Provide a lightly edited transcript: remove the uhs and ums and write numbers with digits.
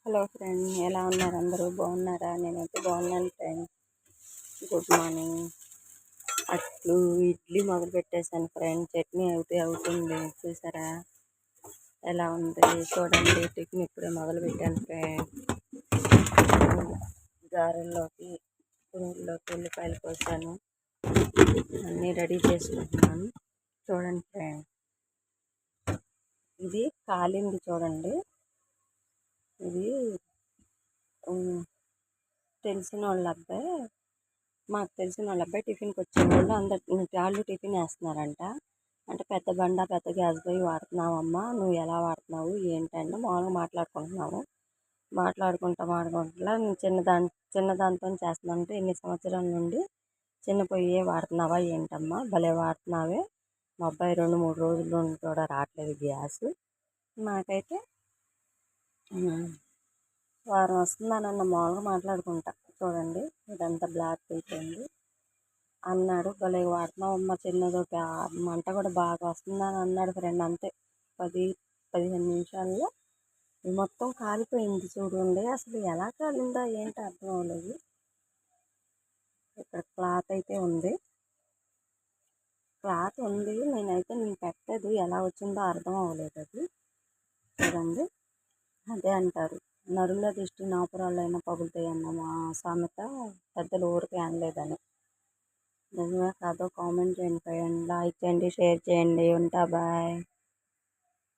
Hello friend, ఎలా ఉన్నారు? అందరూ బాగున్నారా? నేనైతే బాగున్నాను ఫ్రెండ్. Good morning. అట్లు ఇడ్లీ మొదలు పెట్టేశాను ఫ్రెండ్. చట్నీ అవుతుంది చూసారా ఎలా ఉంది? చూడండి, టిఫిన్ ఇప్పుడే మొదలు పెట్టాను ఫ్రెండ్. గారెల్లోకి పురుగుల్లోకి ఉల్లిపాయలు కోసాను, అన్నీ రెడీ చేసుకుంటున్నాను. చూడండి ఫ్రెండ్, ఇది కాలింది చూడండి. ఇది తెలిసిన వాళ్ళ అబ్బాయి, మాకు తెలిసిన వాళ్ళ అబ్బాయి టిఫిన్కి వచ్చేవాళ్ళు అందరు వాళ్ళు టిఫిన్ వేస్తున్నారంట. అంటే పెద్ద బండ పెద్ద గ్యాస్ పొయ్యి వాడుతున్నావమ్మా, నువ్వు ఎలా వాడుతున్నావు ఏంటంటే మామూలుగా మాట్లాడుకుంటున్నాము. మాట్లాడుకుంటా నేను చిన్నదాంతో చేస్తున్నాను. అంటే ఇన్ని సంవత్సరాల నుండి చిన్న పొయ్యే వాడుతున్నావా ఏంటమ్మా, భలే వాడుతున్నావే, మా అబ్బాయి 2-3 రోజుల నుండి కూడా రావట్లేదు గ్యాస్, నాకైతే వారం వస్తుందనన్న మామూలుగా మాట్లాడుకుంటా. చూడండి, ఇదంతా బ్లాక్ అయిపోయింది అన్నాడు. భలే వాడుతున్నావమ్మ, చిన్నదో మంట కూడా బాగా వస్తుందని అన్నాడు ఫ్రెండ్. అంతే 10-15 నిమిషాల్లో మొత్తం కాలిపోయింది చూడండి. అసలు ఎలా కాలిందా ఏంటి అర్థం అవ్వలేదు. ఇక్కడ క్లాత్ అయితే ఉంది, నేనైతే పెట్టలేదు, ఎలా వచ్చిందో అర్థం అవ్వలేదు. అది చూడండి, అదే అంటారు నరుల దిష్టి నాపురాలైనా పగులుతాయి అన్న మా సామెత పెద్దలు ఊరికే అనలేదని. నిజమే కాదో కామెంట్ చేయండి ఫ్రెండ్, లైక్ చేయండి, షేర్ చేయండి. ఉంటా, బాయ్.